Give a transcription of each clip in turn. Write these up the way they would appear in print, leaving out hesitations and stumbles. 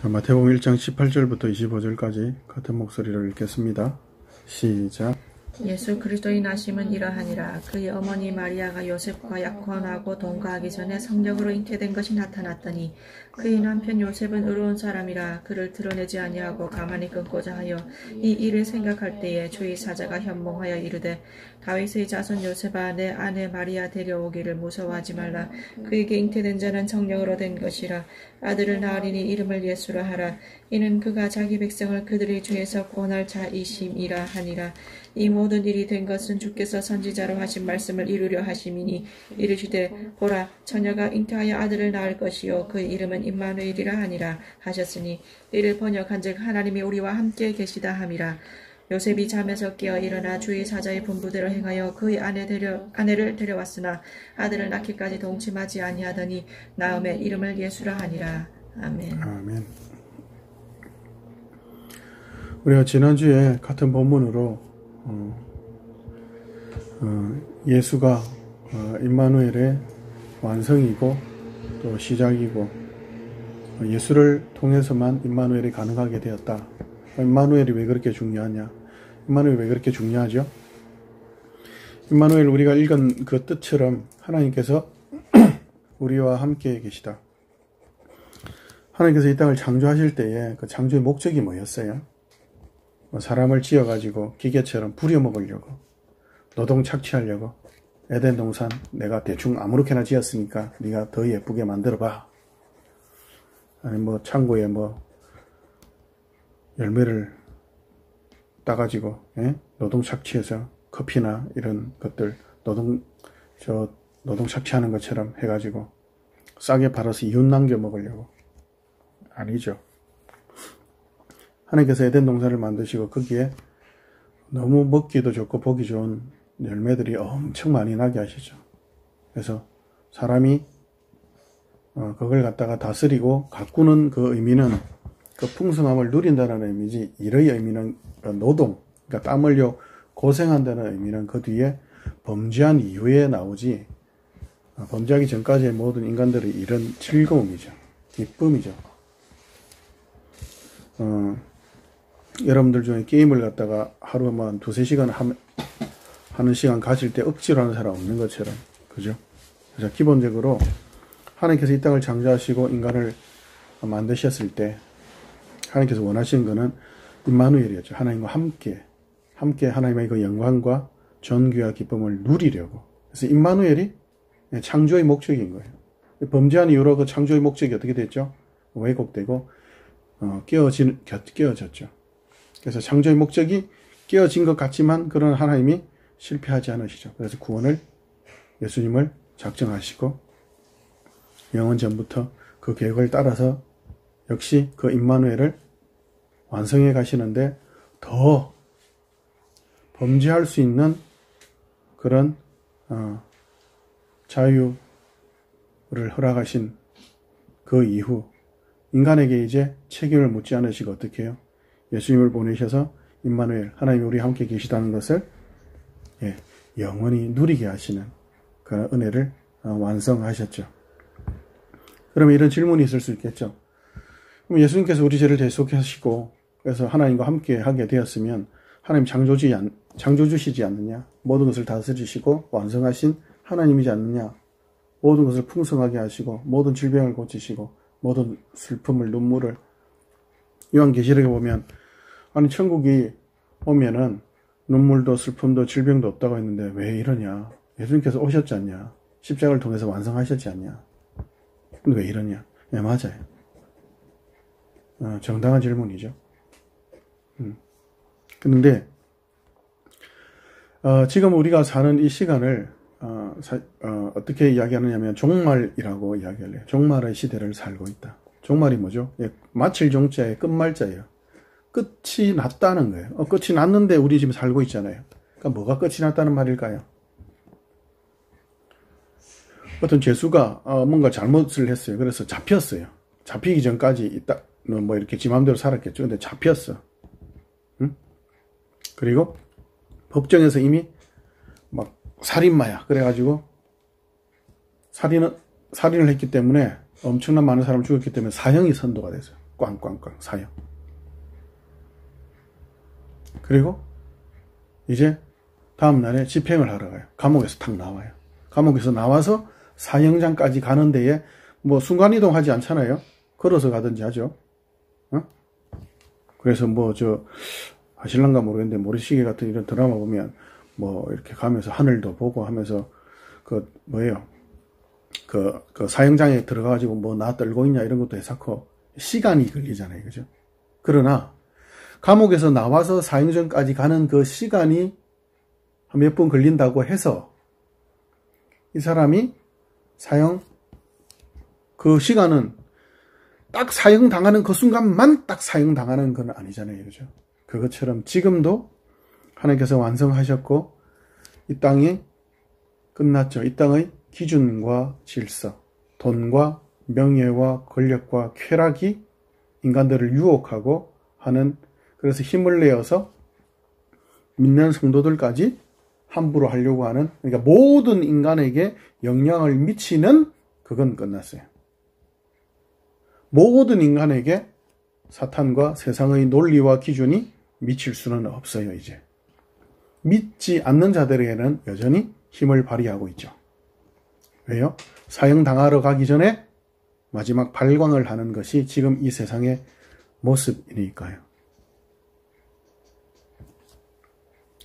마태복음 1장 18절부터 25절까지 같은 목소리로 읽겠습니다. 시작. 예수 그리스도의 나심은 이러하니라. 그의 어머니 마리아가 요셉과 약혼하고 동거하기 전에 성령으로 잉태된 것이 나타났더니 그의 남편 요셉은 의로운 사람이라 그를 드러내지 아니하고 가만히 끊고자 하여 이 일을 생각할 때에 주의 사자가 현몽하여 이르되 다윗의 자손 요셉아 내 아내 마리아 데려오기를 무서워하지 말라. 그에게 잉태된 자는 성령으로 된 것이라. 아들을 낳으리니 이름을 예수라 하라. 이는 그가 자기 백성을 그들의 죄에서 구원할 자이심이라 하니라. 이 모든 일이 된 것은 주께서 선지자로 하신 말씀을 이루려 하심이니 이르시되 보라 처녀가 잉태하여 아들을 낳을 것이요 그 이름은 임마누엘이라 하니라 하셨으니 이를 번역한즉 하나님이 우리와 함께 계시다 함이라. 요셉이 잠에서 깨어 일어나 주의 사자의 분부대로 행하여 그의 아내를 데려왔으나 아들을 낳기까지 동침하지 아니하더니 나음에 이름을 예수라 하니라. 아멘. 아멘. 우리가 지난주에 같은 본문으로 예수가 임마누엘의 완성이고 또 시작이고 예수를 통해서만 임마누엘이 가능하게 되었다. 임마누엘이 왜 그렇게 중요하냐? 임마누엘이 왜 그렇게 중요하죠? 임마누엘 우리가 읽은 그 뜻처럼 하나님께서 우리와 함께 계시다. 하나님께서 이 땅을 창조하실 때에 그 창조의 목적이 뭐였어요? 사람을 지어가지고 기계처럼 부려먹으려고, 노동 착취하려고, 에덴 동산 내가 대충 아무렇게나 지었으니까 네가 더 예쁘게 만들어봐. 아니 창고에 열매를 따가지고 노동 착취해서 커피나 이런 것들 노동 착취하는 것처럼 해가지고 싸게 팔아서 이웃 남겨 먹으려고. 아니죠. 하나님께서 에덴 동산을 만드시고 거기에 너무 먹기도 좋고 보기 좋은 열매들이 엄청 많이 나게 하시죠. 그래서 사람이 그걸 갖다가 다스리고 가꾸는 그 의미는 그 풍성함을 누린다는 의미지, 일의 의미는 노동, 그러니까 땀 흘려 고생한다는 의미는 그 뒤에 범죄한 이후에 나오지, 범죄하기 전까지의 모든 인간들의 일은 즐거움이죠. 기쁨이죠. 여러분들 중에 게임을 갖다가 하루에 한 2-3시간 하는 시간 가질 때 억지로 하는 사람 없는 것처럼, 그죠? 그래서 기본적으로 하나님께서 이 땅을 창조하시고 인간을 만드셨을 때 하나님께서 원하시는 것은 임마누엘이었죠. 하나님과 함께 하나님의 그 영광과 존귀와 기쁨을 누리려고. 그래서 임마누엘이 창조의 목적인 거예요. 범죄한 이후로 그 창조의 목적이 어떻게 됐죠? 왜곡되고 깨어졌죠. 그래서 창조의 목적이 깨어진 것 같지만 그런 하나님이 실패하지 않으시죠. 그래서 구원을 예수님을 작정하시고 영원 전부터 그 계획을 따라서 역시 그 임마누엘을 완성해 가시는데 더 범죄할 수 있는 그런 자유를 허락하신 그 이후 인간에게 이제 책임을 묻지 않으시고 어떻게 해요? 예수님을 보내셔서 임마누엘, 하나님이 우리와 함께 계시다는 것을 영원히 누리게 하시는 그런 은혜를 완성하셨죠. 그러면 이런 질문이 있을 수 있겠죠. 그럼 예수님께서 우리 죄를 대속하시고 그래서 하나님과 함께 하게 되었으면 하나님 창조주시지 않느냐? 모든 것을 다스리시고 완성하신 하나님이지 않느냐? 모든 것을 풍성하게 하시고 모든 질병을 고치시고 모든 슬픔을 눈물을 요한계시록에 보면 아니 천국이 오면은 눈물도 슬픔도 질병도 없다고 했는데 왜 이러냐? 예수님께서 오셨지 않냐? 십자가를 통해서 완성하셨지 않냐? 근데 왜 이러냐? 네, 맞아요. 정당한 질문이죠. 그런데 지금 우리가 사는 이 시간을 어떻게 이야기하느냐면 종말이라고 이야기를 해요. 종말의 시대를 살고 있다. 종말이 뭐죠? 마칠 종자의 끝말자예요. 끝이 났다는 거예요. 끝이 났는데 우리 지금 살고 있잖아요. 그러니까 뭐가 끝이 났다는 말일까요? 어떤 죄수가 뭔가 잘못을 했어요. 그래서 잡혔어요. 잡히기 전까지 이렇게 지 맘대로 살았겠죠. 근데 잡혔어. 응? 그리고 법정에서 이미 살인마야. 그래가지고 살인을 했기 때문에 엄청난 많은 사람을 죽였기 때문에 사형이 선고가 됐어요. 꽝꽝꽝 사형. 그리고 이제 다음날에 집행을 하러 가요. 감옥에서 탁 나와요. 감옥에서 나와서 사형장까지 가는 데에 뭐 순간이동 하지 않잖아요. 걸어서 가든지 하죠. 그래서 뭐 아실란가 모르겠는데 모래시계 같은 이런 드라마 보면 뭐 이렇게 가면서 하늘도 보고 하면서 그 사형장에 들어가가지고 뭐 나 떨고 있냐 이런 것도 해석하고 시간이 걸리잖아요. 그죠? 그러나 감옥에서 나와서 사형장까지 가는 그 시간이 한 몇 분 걸린다고 해서 이 사람이 그 시간은 딱 사형당하는 그 순간만 딱 사형당하는 건 아니잖아요. 그죠? 그것처럼 지금도 하나님께서 완성하셨고 이 땅이 끝났죠. 이 땅의 기준과 질서, 돈과 명예와 권력과 쾌락이 인간들을 유혹하고 하는, 그래서 힘을 내어서 믿는 성도들까지 함부로 하려고 하는, 그러니까 모든 인간에게 영향을 미치는, 그건 끝났어요. 모든 인간에게 사탄과 세상의 논리와 기준이 미칠 수는 없어요. 이제 믿지 않는 자들에게는 여전히 힘을 발휘하고 있죠. 왜요? 사형당하러 가기 전에 마지막 발광을 하는 것이 지금 이 세상의 모습이니까요.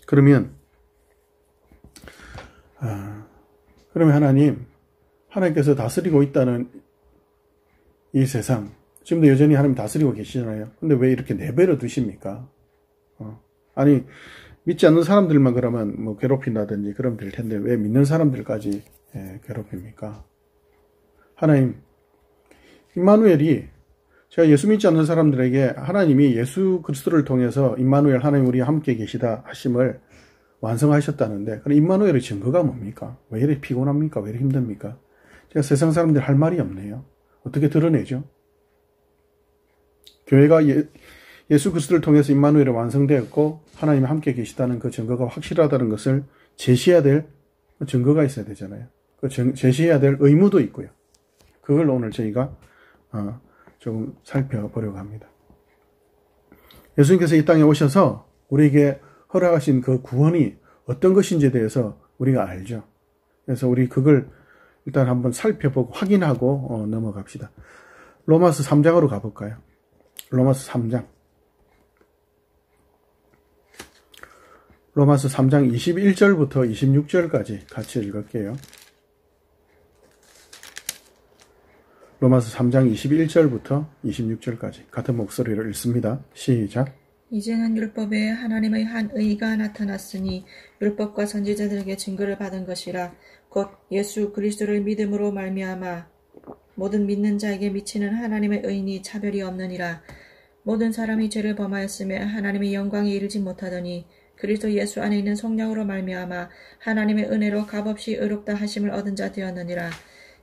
그러면 하나님께서 다스리고 있다는 이 세상, 지금도 여전히 하나님 다스리고 계시잖아요. 근데 왜 이렇게 내버려 두십니까? 아니, 믿지 않는 사람들만 그러면 뭐 괴롭힌다든지 그러면 될 텐데 왜 믿는 사람들까지 괴롭힙니까? 하나님, 임마누엘이, 제가 예수 믿지 않는 사람들에게 하나님이 예수 그리스도를 통해서 임마누엘, 하나님 우리와 함께 계시다 하심을 완성하셨다는데, 그럼 임마누엘의 증거가 뭡니까? 왜 이렇게 피곤합니까? 왜 이렇게 힘듭니까? 제가 세상 사람들 할 말이 없네요. 어떻게 드러내죠? 교회가 예수 그리스도를 통해서 임마누엘이 완성되었고 하나님이 함께 계시다는 그 증거가 확실하다는 것을 제시해야 될 증거가 있어야 되잖아요. 그 제시해야 될 의무도 있고요. 그걸 오늘 저희가 조금 살펴보려고 합니다. 예수님께서 이 땅에 오셔서 우리에게 허락하신 그 구원이 어떤 것인지에 대해서 우리가 알죠. 그래서 우리 그걸 일단 한번 살펴보고 확인하고 넘어갑시다. 로마서 3장으로 가볼까요? 로마서 3장. 로마서 3장 21절부터 26절까지 같이 읽을게요. 로마서 3장 21절부터 26절까지 같은 목소리로 읽습니다. 시작. 이제는 율법에 하나님의 한 의가 나타났으니 율법과 선지자들에게 증거를 받은 것이라. 곧 예수 그리스도를 믿음으로 말미암아 모든 믿는 자에게 미치는 하나님의 의인이 차별이 없느니라. 모든 사람이 죄를 범하였으며 하나님의 영광에 이르지 못하더니 그리스도 예수 안에 있는 성령으로 말미암아 하나님의 은혜로 값없이 의롭다 하심을 얻은 자 되었느니라.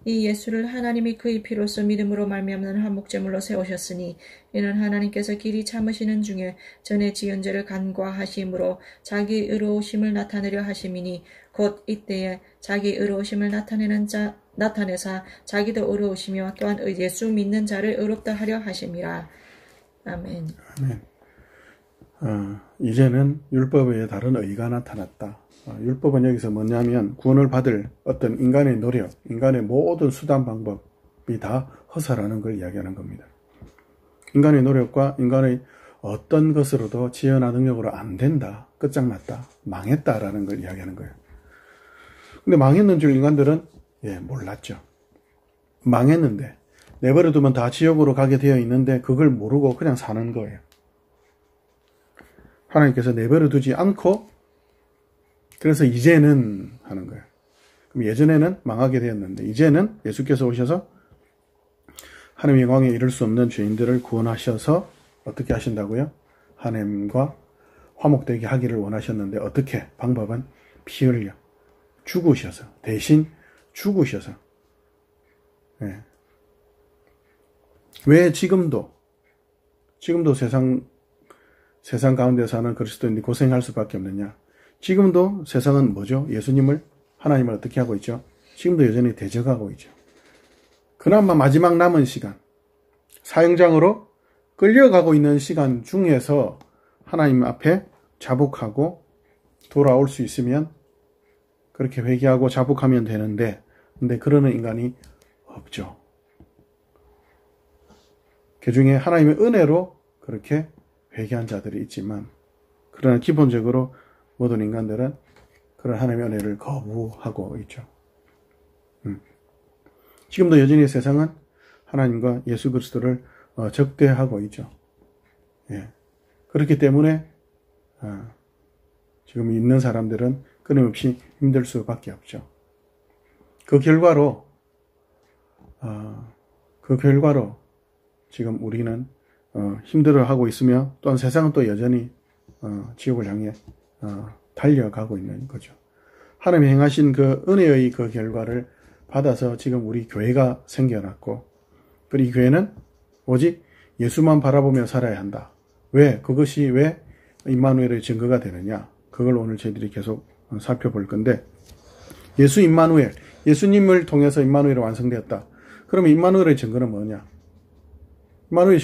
이 예수를 하나님이 그의 피로써 믿음으로 말미암는 한목제물로 세우셨으니 이는 하나님께서 길이 참으시는 중에 전에 지은 죄를 간과하심으로 자기 의로우심을 나타내려 하심이니 곧 이때에 자기 의로우심을 나타내사 자기도 의로우시며 또한 예수 믿는 자를 의롭다 하려 하심이라. 아멘. 아멘. 이제는 율법에 다른 의가 나타났다. 율법은 여기서 뭐냐면 구원을 받을 어떤 인간의 노력, 인간의 모든 수단 방법이 다 허사라는 걸 이야기하는 겁니다. 인간의 노력과 인간의 어떤 것으로도 지혜나 능력으로 안 된다, 끝장났다, 망했다라는 걸 이야기하는 거예요. 근데 망했는 줄 인간들은 몰랐죠. 망했는데 내버려두면 다 지옥으로 가게 되어 있는데 그걸 모르고 그냥 사는 거예요. 하나님께서 내버려두지 않고 그래서 이제는 하는 거예요. 그럼 예전에는 망하게 되었는데 이제는 예수께서 오셔서 하나님의 영광에 이를 수 없는 죄인들을 구원하셔서 어떻게 하신다고요? 하나님과 화목되게 하기를 원하셨는데 어떻게? 방법은 피 흘려 죽으셔서, 대신 죽으셔서. 왜 지금도 세상 가운데 사는 그리스도인들이 고생할 수밖에 없느냐? 지금도 세상은 뭐죠? 예수님을, 하나님을 어떻게 하고 있죠? 지금도 여전히 대적하고 있죠. 그나마 마지막 남은 시간, 사형장으로 끌려가고 있는 시간 중에서 하나님 앞에 자복하고 돌아올 수 있으면 그렇게 회개하고 자복하면 되는데, 근데 그러는 인간이 없죠. 그 중에 하나님의 은혜로 그렇게 회개한 자들이 있지만, 그러나 기본적으로 모든 인간들은 그런 하나님의 은혜를 거부하고 있죠. 지금도 여전히 세상은 하나님과 예수 그리스도를 적대하고 있죠. 예. 그렇기 때문에 지금 있는 사람들은 끊임없이 힘들 수밖에 없죠. 그 결과로 지금 우리는 힘들어하고 있으며, 또한 세상은 또 여전히 지옥을 향해 달려가고 있는 거죠. 하나님이 행하신 그 은혜의 그 결과를 받아서 지금 우리 교회가 생겨났고, 그리고 이 교회는 오직 예수만 바라보며 살아야 한다. 왜? 그것이 왜 임마누엘의 증거가 되느냐? 그걸 오늘 저희들이 계속 살펴볼 건데, 예수 임마누엘, 예수님을 통해서 임마누엘이 완성되었다. 그러면 임마누엘의 증거는 뭐냐? 임마누엘의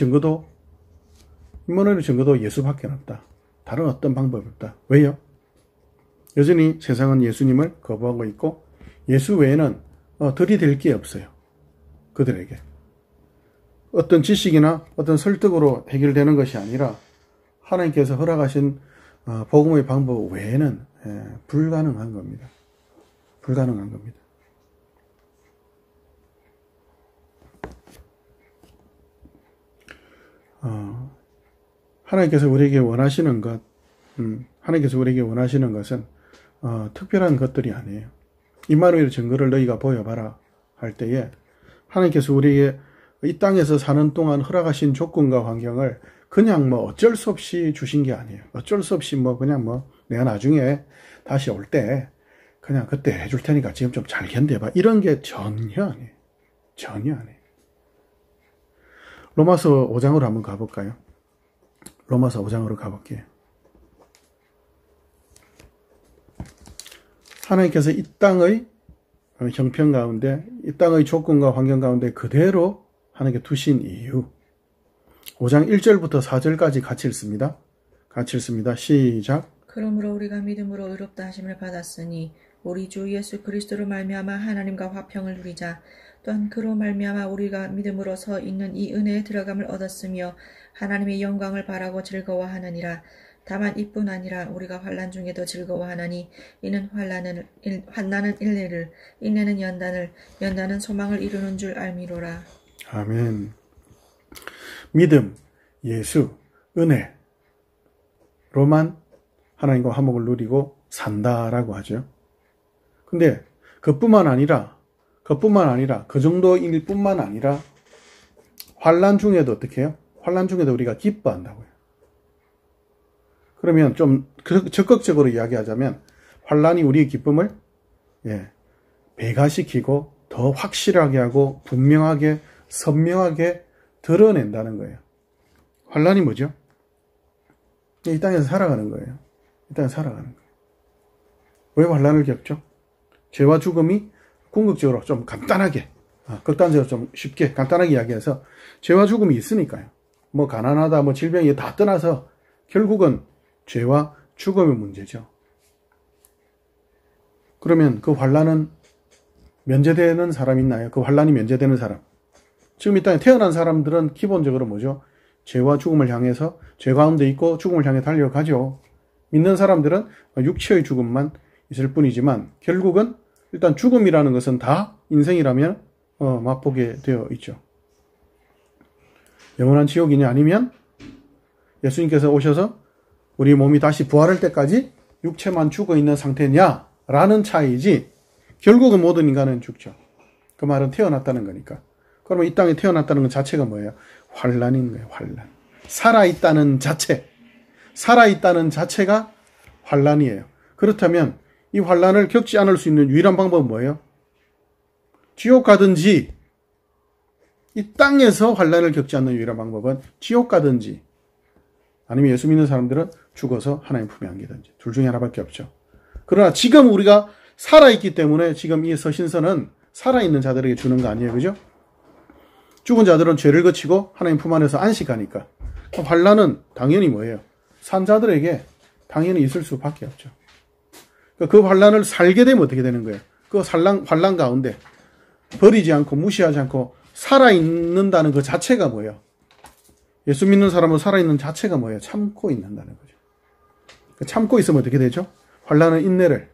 증거도 예수밖에 없다. 다른 어떤 방법이 없다. 왜요? 여전히 세상은 예수님을 거부하고 있고, 예수 외에는 들이댈 게 없어요. 그들에게. 어떤 지식이나 어떤 설득으로 해결되는 것이 아니라 하나님께서 허락하신 복음의 방법 외에는 불가능한 겁니다. 불가능한 겁니다. 하나님께서 우리에게 원하시는 것은 특별한 것들이 아니에요. 임마누엘의 증거를 너희가 보여봐라 할 때에 하나님께서 우리에게 이 땅에서 사는 동안 허락하신 조건과 환경을 그냥 어쩔 수 없이 주신 게 아니에요. 어쩔 수 없이 그냥 내가 나중에 다시 올 때 그냥 그때 해줄 테니까 지금 좀 잘 견뎌봐. 이런 게 전혀 아니에요. 전혀 아니에요. 로마서 5장으로 한번 가볼까요? 로마서 5장으로 가볼게요. 하나님께서 이 땅의 형편 가운데, 이 땅의 조건과 환경 가운데 그대로 하나님께 두신 이유. 5장 1절부터 4절까지 같이 읽습니다. 시작. 그러므로 우리가 믿음으로 의롭다 하심을 받았으니 우리 주 예수 그리스도로 말미암아 하나님과 화평을 누리자. 또한 그로 말미암아 우리가 믿음으로 서 있는 이 은혜에 들어감을 얻었으며 하나님의 영광을 바라고 즐거워하느니라. 다만 이뿐 아니라 우리가 환난 중에도 즐거워하나니 이는 환난은 인내를, 인내는 연단을, 연단은 소망을 이루는 줄 알미로라. 아멘. 믿음, 예수, 은혜로만 하나님과 화목을 누리고 산다라고 하죠. 근데 그뿐만 아니라 그 정도일 뿐만 아니라 환난 중에도 어떻게 해요? 환난 중에도 우리가 기뻐한다고요. 그러면 좀 적극적으로 이야기하자면 환난이 우리의 기쁨을 배가시키고 더 확실하게 하고 분명하게 선명하게 드러낸다는 거예요. 환난이 뭐죠? 이 땅에서 살아가는 거예요. 이 땅에서 살아가는 거예요. 왜 환난을 겪죠? 죄와 죽음이 궁극적으로 좀 간단하게, 극단적으로 좀 쉽게 간단하게 이야기해서 죄와 죽음이 있으니까요. 가난하다, 질병이 다 떠나서 결국은 죄와 죽음의 문제죠. 그러면 그 환난은 면제되는 사람 있나요? 그 환난이 면제되는 사람. 지금 이 땅에 태어난 사람들은 기본적으로 뭐죠? 죄와 죽음을 향해서 죄 가운데 있고 죽음을 향해 달려가죠. 믿는 사람들은 육체의 죽음만 있을 뿐이지만 결국은 일단 죽음이라는 것은 다 인생이라면 맛보게 되어 있죠. 영원한 지옥이냐 아니면 예수님께서 오셔서 우리 몸이 다시 부활할 때까지 육체만 죽어있는 상태냐라는 차이지 결국은 모든 인간은 죽죠. 그 말은 태어났다는 거니까. 그러면 이 땅에 태어났다는 것 자체가 뭐예요? 환난인 거예요. 환난. 살아있다는 자체가 환난이에요. 그렇다면 이 환난을 겪지 않을 수 있는 유일한 방법은 뭐예요? 지옥 가든지, 이 땅에서 환난을 겪지 않는 유일한 방법은 지옥 가든지 아니면 예수 믿는 사람들은 죽어서 하나님 품에 안기든지 둘 중에 하나밖에 없죠. 그러나 지금 우리가 살아있기 때문에 지금 이 서신서는 살아있는 자들에게 주는 거 아니에요. 그죠? 죽은 자들은 죄를 거치고 하나님 품 안에서 안식하니까 환란은 당연히 뭐예요? 산자들에게 당연히 있을 수밖에 없죠. 그 환란을 살게 되면 어떻게 되는 거예요? 그 환란 가운데 버리지 않고 무시하지 않고 살아있는다는 그 자체가 뭐예요? 예수 믿는 사람은 살아있는 자체가 뭐예요? 참고 있는다는 거죠. 참고 있으면 어떻게 되죠? 환란은 인내를.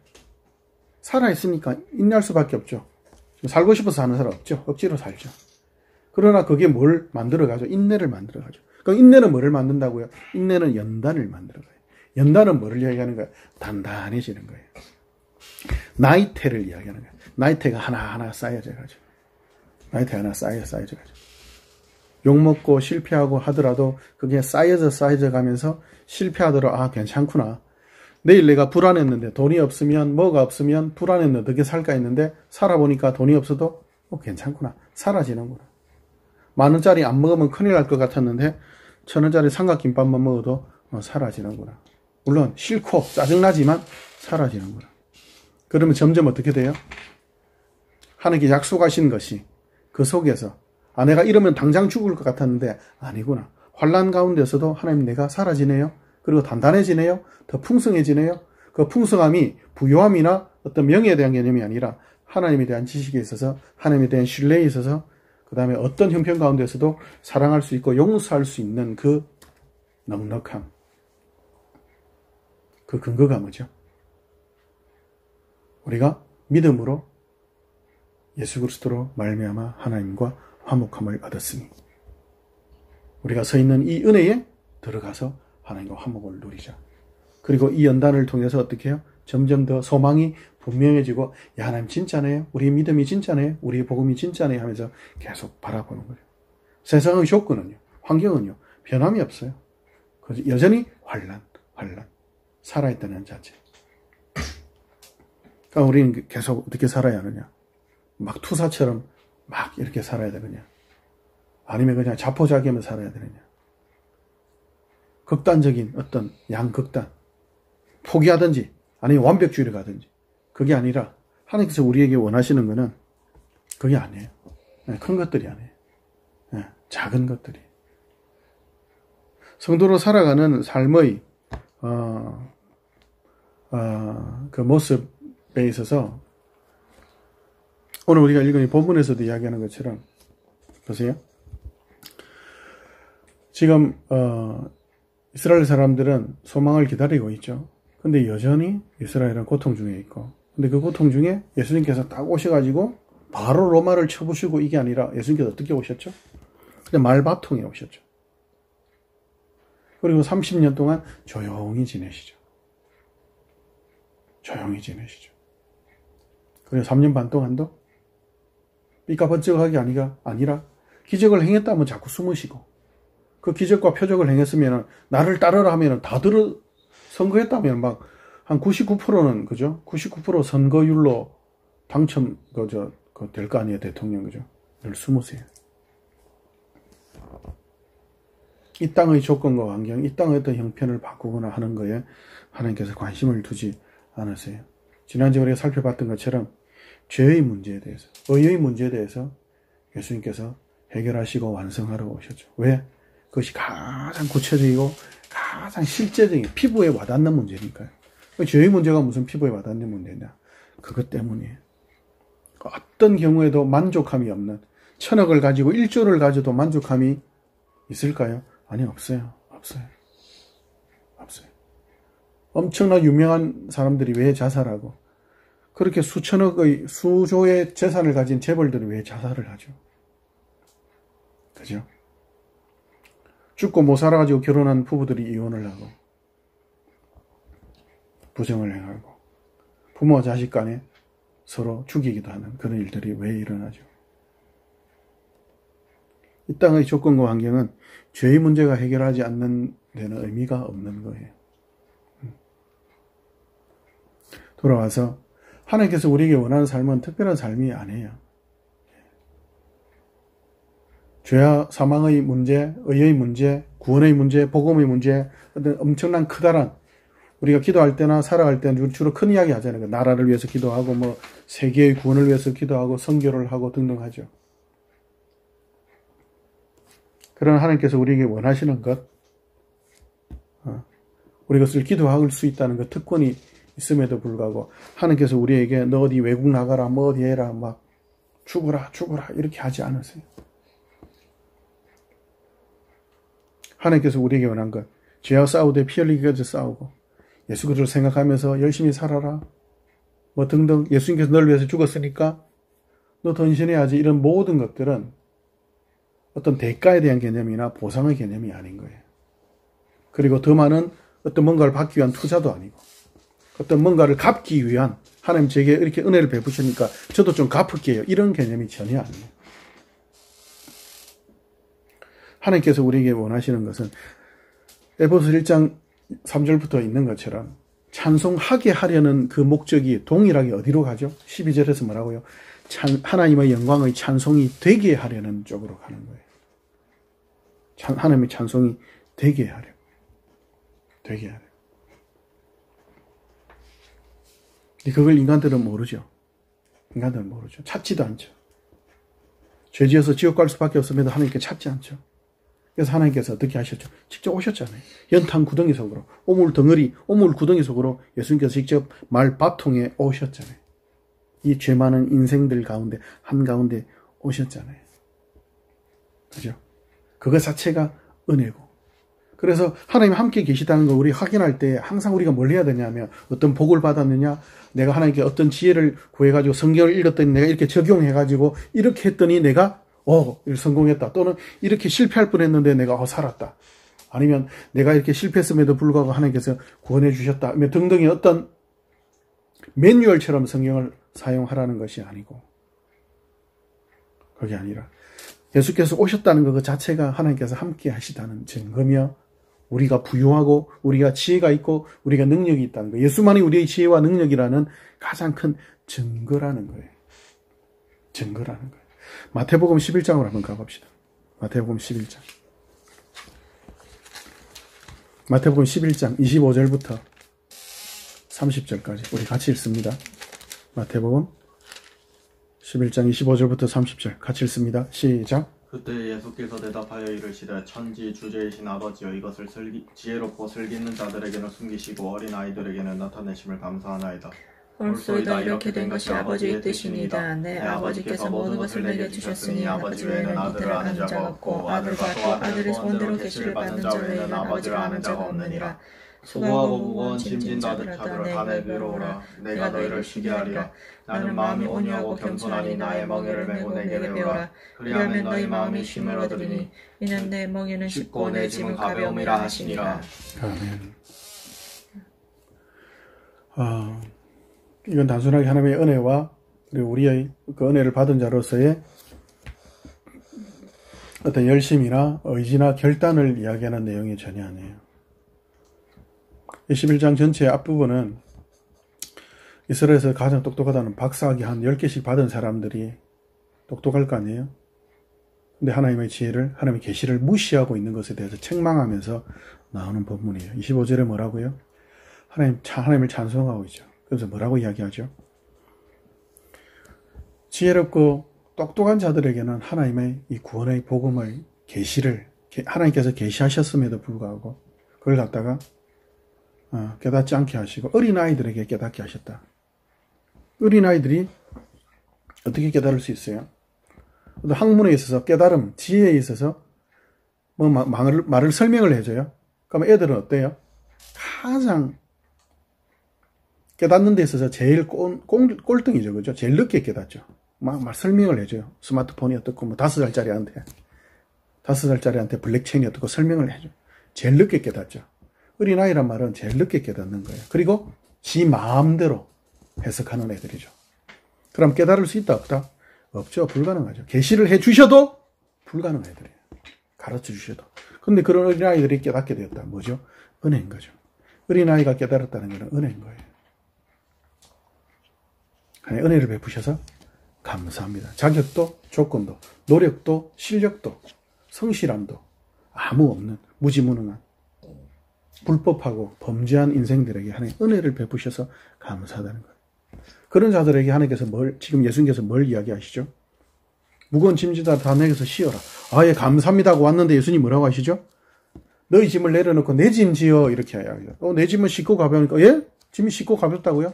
살아있으니까 인내할 수밖에 없죠. 살고 싶어서 사는 사람 없죠. 억지로 살죠. 그러나 그게 뭘 만들어가죠? 인내를 만들어가죠. 그럼 인내는 뭐를 만든다고요? 인내는 연단을 만들어가요. 연단은 뭐를 이야기하는 거예요? 단단해지는 거예요. 나이테를 이야기하는 거예요. 나이테가 하나하나 쌓여져가지고. 나이테 하나 쌓여져가지고. 욕먹고 실패하고 하더라도 그게 쌓여져 가면서 실패하더라도 괜찮구나. 내일 내가 불안했는데 돈이 없으면 뭐가 없으면 불안했는데 어떻게 살까 했는데 살아보니까 돈이 없어도 괜찮구나. 사라지는구나. 10,000원짜리 안 먹으면 큰일 날 것 같았는데 1,000원짜리 삼각김밥만 먹어도 사라지는구나. 물론 싫고 짜증나지만 사라지는구나. 그러면 점점 어떻게 돼요? 하나님께 약속하신 것이 그 속에서 내가 이러면 당장 죽을 것 같았는데 아니구나. 환난 가운데서도 하나님 내가 사라지네요. 그리고 단단해지네요. 더 풍성해지네요. 그 풍성함이 부요함이나 어떤 명예에 대한 개념이 아니라 하나님에 대한 지식에 있어서 하나님에 대한 신뢰에 있어서 그 다음에 어떤 형편 가운데서도 사랑할 수 있고 용서할 수 있는 그 넉넉함. 그 근거가 뭐죠? 우리가 믿음으로 예수 그리스도로 말미암아 하나님과 화목함을 얻었으니 우리가 서 있는 이 은혜에 들어가서 하나님과 화목을 누리자. 그리고 이 연단을 통해서 어떻게 해요? 점점 더 소망이 분명해지고 하나님 진짜네요. 우리의 믿음이 진짜네요. 우리의 복음이 진짜네요 하면서 계속 바라보는 거예요. 세상의 조건은요. 환경은요. 변함이 없어요. 여전히 환란. 살아있다는 자체. 그러니까 우리는 계속 어떻게 살아야 하느냐. 막 투사처럼 막 이렇게 살아야 되느냐. 아니면 그냥 자포자기하며 살아야 되느냐. 극단적인 어떤 양극단. 포기하든지 아니면 완벽주의를 가든지. 그게 아니라 하나님께서 우리에게 원하시는 것은 그게 아니에요. 큰 것들이 아니에요. 작은 것들이. 성도로 살아가는 삶의 그 모습에 있어서 오늘 우리가 읽은 이 본문에서도 이야기하는 것처럼 보세요. 지금 이스라엘 사람들은 소망을 기다리고 있죠. 근데 여전히 이스라엘은 고통 중에 있고, 근데 그 고통 중에 예수님께서 딱 오셔가지고 바로 로마를 쳐부시고 이게 아니라 예수님께서 어떻게 오셨죠? 그냥 말바통에 오셨죠. 그리고 30년 동안 조용히 지내시죠. 그리고 3년 반 동안도 삐까번쩍하게 아니라 기적을 행했다면 자꾸 숨으시고, 그 기적과 표적을 행했으면 나를 따르라 하면 다 선거했다면 막 한 99%는 그죠? 99% 선거율로 당첨 될 거 아니에요, 대통령. 그죠? 늘 숨으세요. 이 땅의 조건과 환경, 이 땅의 어떤 형편을 바꾸거나 하는 거에 하나님께서 관심을 두지 않으세요. 지난주에 우리가 살펴봤던 것처럼 죄의 문제에 대해서, 의의 문제에 대해서 예수님께서 해결하시고 완성하러 오셨죠. 왜? 그것이 가장 구체적이고 가장 실제적인 피부에 와닿는 문제니까요. 죄의 문제가 무슨 피부에 와닿는 문제냐? 그것 때문이에요. 어떤 경우에도 만족함이 없는, 1,000억을 가지고 1조를 가져도 만족함이 있을까요? 아니, 없어요. 엄청나 유명한 사람들이 왜 자살하고, 그렇게 수조의 재산을 가진 재벌들이 왜 자살을 하죠? 그죠? 죽고 못 살아가지고 결혼한 부부들이 이혼을 하고, 부정을 행하고, 부모와 자식 간에 서로 죽이기도 하는 그런 일들이 왜 일어나죠? 이 땅의 조건과 환경은 죄의 문제가 해결하지 않는 데는 의미가 없는 거예요. 돌아와서 하나님께서 우리에게 원하는 삶은 특별한 삶이 아니에요. 죄와 사망의 문제, 의의 문제, 구원의 문제, 복음의 문제, 어떤 엄청난 크다란, 우리가 기도할 때나 살아갈 때는 주로 큰 이야기 하잖아요. 나라를 위해서 기도하고, 세계의 구원을 위해서 기도하고, 선교를 하고 등등 하죠. 그러나 하나님께서 우리에게 원하시는 것, 우리 것을 기도할 수 있다는 그 특권이 있음에도 불구하고 하나님께서 우리에게 너 어디 외국 나가라, 뭐 어디 해라, 막 죽어라 이렇게 하지 않으세요. 하나님께서 우리에게 원한 것, 죄와 싸우되 피 흘리기까지 싸우고 예수 그리스도를 생각하면서 열심히 살아라, 뭐 등등, 예수님께서 너를 위해서 죽었으니까 너 헌신해야지, 이런 모든 것들은 어떤 대가에 대한 개념이나 보상의 개념이 아닌 거예요. 그리고 더 많은 어떤 뭔가를 받기 위한 투자도 아니고, 어떤 뭔가를 갚기 위한, 하나님 제게 이렇게 은혜를 베푸시니까 저도 좀 갚을게요, 이런 개념이 전혀 아니에요. 하나님께서 우리에게 원하시는 것은 에베소서 1장 3절부터 있는 것처럼 찬송하게 하려는 그 목적이 동일하게 어디로 가죠? 12절에서 뭐라고요? 하나님의 영광의 찬송이 되게 하려는 쪽으로 가는 거예요. 하나님의 찬송이 되게 하려. 되게 하려. 그걸 인간들은 모르죠. 인간들은 모르죠. 찾지도 않죠. 죄지어서 지옥 갈 수밖에 없음에도 하나님께 찾지 않죠. 그래서 하나님께서 어떻게 하셨죠? 직접 오셨잖아요. 연탄 구덩이 속으로, 오물 구덩이 속으로 예수님께서 직접 말밥통에 오셨잖아요. 이 죄 많은 인생들 가운데, 한가운데 오셨잖아요. 그죠? 그것 자체가 은혜고. 그래서 하나님 함께 계시다는 걸 우리 확인할 때 항상 우리가 뭘 해야 되냐면, 어떤 복을 받았느냐, 내가 하나님께 어떤 지혜를 구해가지고 성경을 읽었더니 내가 이렇게 적용해가지고 이렇게 했더니 내가 성공했다. 또는 이렇게 실패할 뻔했는데 내가 살았다. 아니면 내가 이렇게 실패했음에도 불구하고 하나님께서 구원해 주셨다. 등등의 어떤 매뉴얼처럼 성경을 사용하라는 것이 아니고, 그게 아니라 예수께서 오셨다는 것 자체가 하나님께서 함께 하시다는 증거며, 우리가 부유하고 우리가 지혜가 있고 우리가 능력이 있다는 거, 예수만이 우리의 지혜와 능력이라는 가장 큰 증거라는 거예요. 증거라는 거예요. 마태복음 11장으로 한번 가봅시다. 마태복음 11장. 마태복음 11장 25절부터 30절까지 우리 같이 읽습니다. 마태복음 11장 25절부터 30절 같이 읽습니다. 시작. 그때 예수께서 대답하여 이르시되 천지 주제이신 아버지여, 이것을 지혜롭고 슬기 있는 자들에게는 숨기시고 어린 아이들에게는 나타내심을 감사하나이다. 옳소이다. 이렇게 된 것이 아버지의 뜻이니이다. 내 아버지께서 모든 것을 내게 주셨으니 아버지 외에는 이들을 아는 자가 없고, 아들과 또 아들의 손대로 계시를 받는 자 외에는 아버지를 아는 자가 없느니라. 수고하고 무거운 짐진 자들아 다 내게로 오라. 내가 너희를 쉬게 하리라. 나는 마음이 온유하고 겸손하니 나의 멍에를 메고 내게 배우라. 그리하면 너희 마음이 쉼을 얻으리니 이는 내 멍에는 쉽고 내 짐은 가벼움이라 하시니라. 아멘. 이건 단순하게 하나님의 은혜와 그리고 우리의 그 은혜를 받은 자로서의 어떤 열심이나 의지나 결단을 이야기하는 내용이 전혀 아니에요. 11장 전체 앞부분은 이스라엘에서 가장 똑똑하다는 박사학위 한 10개씩 받은 사람들이 똑똑할 거 아니에요? 근데 하나님의 지혜를, 하나님의 계시를 무시하고 있는 것에 대해서 책망하면서 나오는 본문이에요. 25절에 뭐라고요? 하나님을 찬송하고 있죠. 그래서 뭐라고 이야기하죠? 지혜롭고 똑똑한 자들에게는 하나님의 이 구원의 복음의 계시를 하나님께서 계시하셨음에도 불구하고 그걸 갖다가 깨닫지 않게 하시고 어린아이들에게 깨닫게 하셨다. 어린아이들이 어떻게 깨달을 수 있어요? 학문에 있어서 깨달음, 지혜에 있어서 뭐 말을 설명을 해줘요. 그러면 애들은 어때요? 가장 깨닫는 데 있어서 제일 꼴등이죠. 그죠? 제일 늦게 깨닫죠. 막 설명을 해줘요. 스마트폰이 어떻고, 5살짜리한테 블랙체인이 어떻고 설명을 해줘요. 제일 늦게 깨닫죠. 어린아이란 말은 제일 늦게 깨닫는 거예요. 그리고 지 마음대로 해석하는 애들이죠. 그럼 깨달을 수 있다, 없다? 없죠. 불가능하죠. 계시를 해 주셔도 불가능한 애들이에요. 가르쳐 주셔도. 근데 그런 어린아이들이 깨닫게 되었다. 뭐죠? 은혜인 거죠. 어린아이가 깨달았다는 것은 은혜인 거예요. 은혜를 베푸셔서 감사합니다. 자격도, 조건도, 노력도, 실력도, 성실함도 아무 없는 무지무능한 불법하고 범죄한 인생들에게 하나님 은혜를 베푸셔서 감사하다는 거예요. 그런 자들에게 하나님께서 지금 예수님께서 뭘 이야기하시죠? 무거운 짐지다 다 내게서 쉬어라. 예, 감사합니다 하고 왔는데 예수님 뭐라고 하시죠? 너희 짐을 내려놓고 내 짐 지어 이렇게 해야 해요. 내 짐은 싣고 가벼우니까 예? 짐이 싣고 가볍다고요?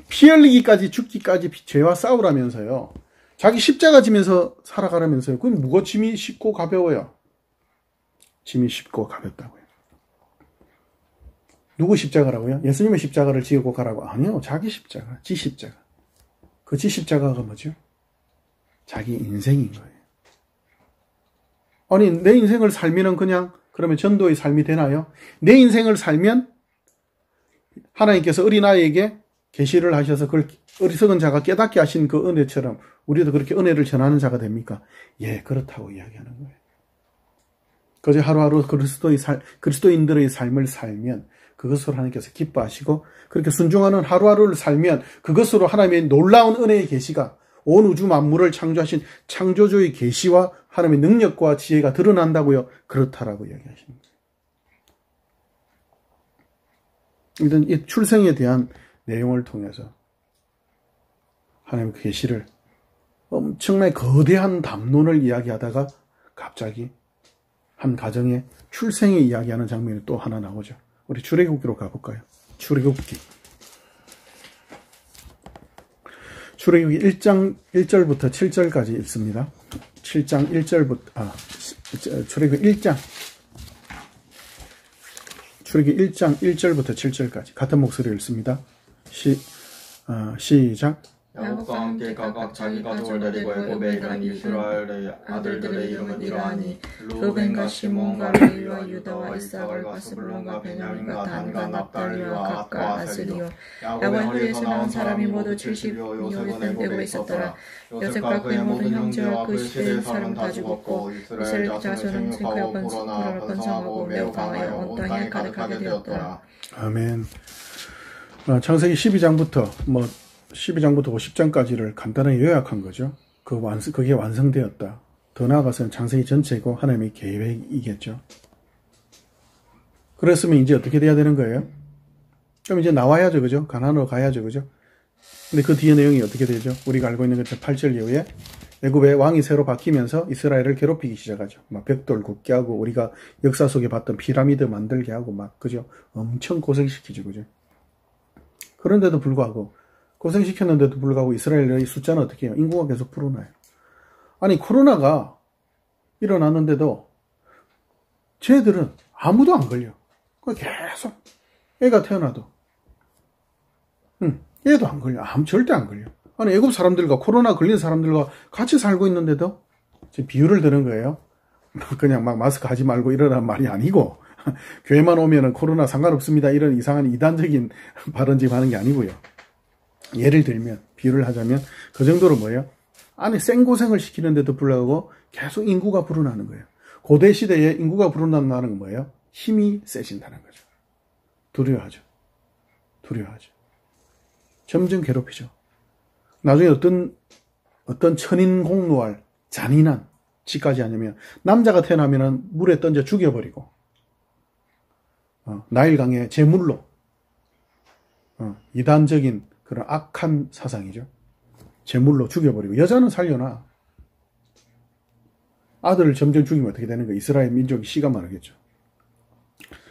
피 흘리기까지 죽기까지 죄와 싸우라면서요. 자기 십자가 지면서 살아가라면서요. 그럼 누가 짐이 쉽고 가벼워요? 짐이 쉽고 가볍다고요. 누구 십자가라고요? 예수님의 십자가를 지고 가라고? 아니요. 자기 십자가, 지 십자가. 그 지 십자가가 뭐죠? 자기 인생인 거예요. 아니 내 인생을 살면은 그냥 그러면 전도의 삶이 되나요? 내 인생을 살면 하나님께서 어린아이에게 계시를 하셔서 그걸 어리석은 자가 깨닫게 하신 그 은혜처럼 우리도 그렇게 은혜를 전하는 자가 됩니까? 예, 그렇다고 이야기하는 거예요. 그저 하루하루 그리스도인들의 삶을 살면 그것으로 하나님께서 기뻐하시고 그렇게 순종하는 하루하루를 살면 그것으로 하나님의 놀라운 은혜의 계시가 온 우주 만물을 창조하신 창조주의 계시와 하나님의 능력과 지혜가 드러난다고요. 그렇다라고 이야기하십니다. 일단 이 출생에 대한 내용을 통해서 하나님의 계시를 엄청나게 거대한 담론을 이야기하다가 갑자기 한 가정의 출생에 이야기하는 장면이 또 하나 나오죠. 우리 출애굽기로 가볼까요? 출애굽기 1장 1절부터 7절까지 읽습니다. 7장 1절부터 출애굽기 1장 1절부터 7절까지 같은 목소리를 읽습니다. 시작. 야곱과 함께 각각 자기 가족을 데리고 애굽에 이른 이스라엘의 아들들의 이름은 이러하니 루벤과 시몬과 레위와 유다와 이사갈과 스불론과 베냐민과 단과 납달리와 갓과 아스리요. 야곱의 허리에서 나온 사람이 모두 70이요 요셉은 애굽에 있었더라. 요셉과 그의 모든 형제와 그 시대의 사람 다 죽었고 이스라엘 자손은 생크여 번성하고 매우 강하여 온 땅에 가득하게 되었더라. 아멘. 창세기 12장부터 50장까지를 간단하게 요약한 거죠. 그게 완성되었다. 더 나아가서는 창세기 전체고 하나님의 계획이겠죠. 그랬으면 이제 어떻게 돼야 되는 거예요? 그럼 이제 나와야죠, 그죠? 가나안으로 가야죠, 그죠? 근데 그 뒤에 내용이 어떻게 되죠? 우리가 알고 있는 것처럼 8절 이후에 애굽의 왕이 새로 바뀌면서 이스라엘을 괴롭히기 시작하죠. 막 벽돌 굽게 하고 우리가 역사 속에 봤던 피라미드 만들게 하고 막 그죠? 엄청 고생시키죠, 그죠? 그런데도 불구하고 고생시켰는데도 불구하고 이스라엘의 숫자는 어떻게 해요? 인구가 계속 불어나요. 아니 코로나가 일어났는데도 쟤들은 아무도 안 걸려. 계속 애가 태어나도 얘도 안 걸려. 절대 안 걸려. 아니 애굽 사람들과 코로나 걸린 사람들과 같이 살고 있는데도 지금 비유를 드는 거예요. 그냥 막 마스크 하지 말고 이러라는 말이 아니고 교회만 오면은 코로나 상관없습니다. 이런 이상한 이단적인 발언 지금 하는 게 아니고요. 예를 들면 비유를 하자면 그 정도로 뭐예요? 안에 생고생을 시키는데도 불구하고 계속 인구가 불어나는 거예요. 고대 시대에 인구가 불어난다는 건 뭐예요? 힘이 세진다는 거죠. 두려워하죠. 점점 괴롭히죠. 나중에 어떤 천인공노할 잔인한 짓까지 하냐면 남자가 태어나면 물에 던져 죽여버리고 나일강의 제물로 이단적인 그런 악한 사상이죠. 제물로 죽여버리고 여자는 살려놔. 아들을 점점 죽이면 어떻게 되는 거예요? 이스라엘 민족이 씨가 마르겠죠.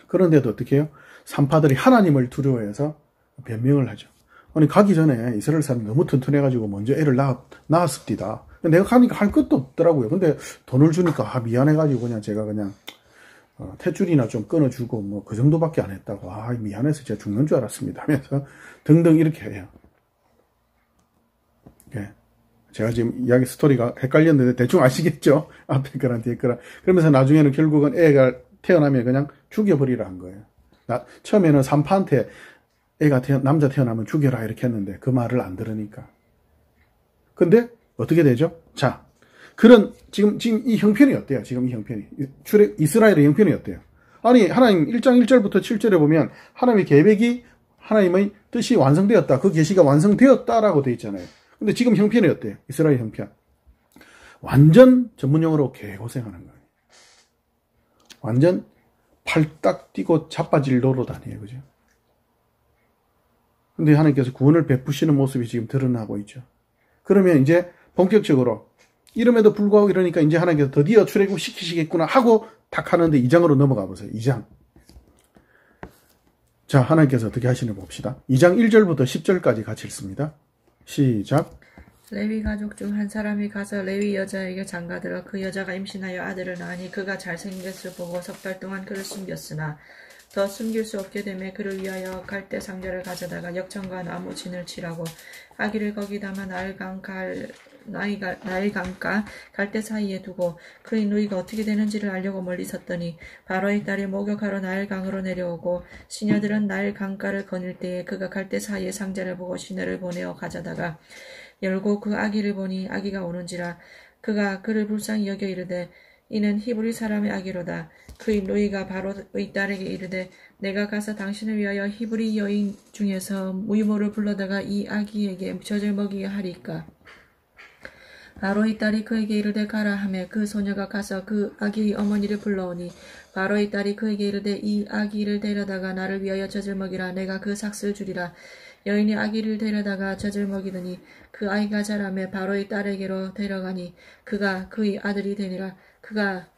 그런데도 어떻게 해요? 산파들이 하나님을 두려워해서 변명을 하죠. 아니 가기 전에 이스라엘 사람이 너무 튼튼해가지고 먼저 애를 낳았습니다. 내가 가니까 할 것도 없더라고요. 근데 돈을 주니까 미안해가지고 그냥 제가 그냥 탯줄이나 좀 끊어주고 뭐 그 정도밖에 안 했다고. 미안해서 제가 죽는 줄 알았습니다 하면서 등등 이렇게 해요. 예. 제가 지금 이야기 스토리가 헷갈렸는데 대충 아시겠죠? 앞에 거랑 뒤에 거랑. 그러면서 나중에는 결국은 애가 태어나면 그냥 죽여버리라 한 거예요. 처음에는 산파한테 남자 태어나면 죽여라 이렇게 했는데 그 말을 안 들으니까. 근데 어떻게 되죠? 자, 지금 이 형편이 어때요? 지금 이 형편이. 이스라엘의 형편이 어때요? 아니, 하나님 1장 1절부터 7절에 보면 하나님의 계획이 하나님의 뜻이 완성되었다. 그 계시가 완성되었다라고 되어 있잖아요. 근데 지금 형편이 어때요? 이스라엘 형편. 완전 전문용어로 개고생하는 거예요. 완전 팔딱 뛰고 자빠질 노릇 아니에요. 그죠? 근데 하나님께서 구원을 베푸시는 모습이 지금 드러나고 있죠. 그러면 이제 본격적으로 이름에도 불구하고 이러니까 이제 하나님께서 드디어 출애굽시키시겠구나 하고 딱 하는데 2장으로 넘어가 보세요. 2장. 자, 하나님께서 어떻게 하시는지 봅시다. 2장 1절부터 10절까지 같이 읽습니다. 시작. 레위 가족 중 한 사람이 가서 레위 여자에게 장가들어 그 여자가 임신하여 아들을 낳으니 그가 잘생겼을 보고 석 달 동안 그를 숨겼으나 더 숨길 수 없게 되매 그를 위하여 갈대 상자를 가져다가 역청과 나무 진을 칠하고 아기를 거기 담아 나일강과 갈대 사이에 두고 그의 누이가 어떻게 되는지를 알려고 멀리 섰더니 바로의 딸이 목욕하러 나일강으로 내려오고 시녀들은 나일강가를 거닐 때에 그가 갈대 사이에 상자를 보고 시내를 보내어 가져다가 열고 그 아기를 보니 아기가 오는지라 그가 그를 불쌍히 여겨 이르되 이는 히브리 사람의 아기로다. 그의 누이가 바로의 딸에게 이르되 내가 가서 당신을 위하여 히브리 여인 중에서 무이모를 불러다가 이 아기에게 젖을 먹이게 하리까. 바로의 딸이 그에게 이르되 가라 하매 그 소녀가 가서 그 아기의 어머니를 불러오니 바로의 딸이 그에게 이르되 이 아기를 데려다가 나를 위하여 젖을 먹이라. 내가 그 삭슬 주리라. 여인이 아기를 데려다가 젖을 먹이더니 그 아이가 자라매 바로의 딸에게로 데려가니 그가 그의 아들이 되니라. 그가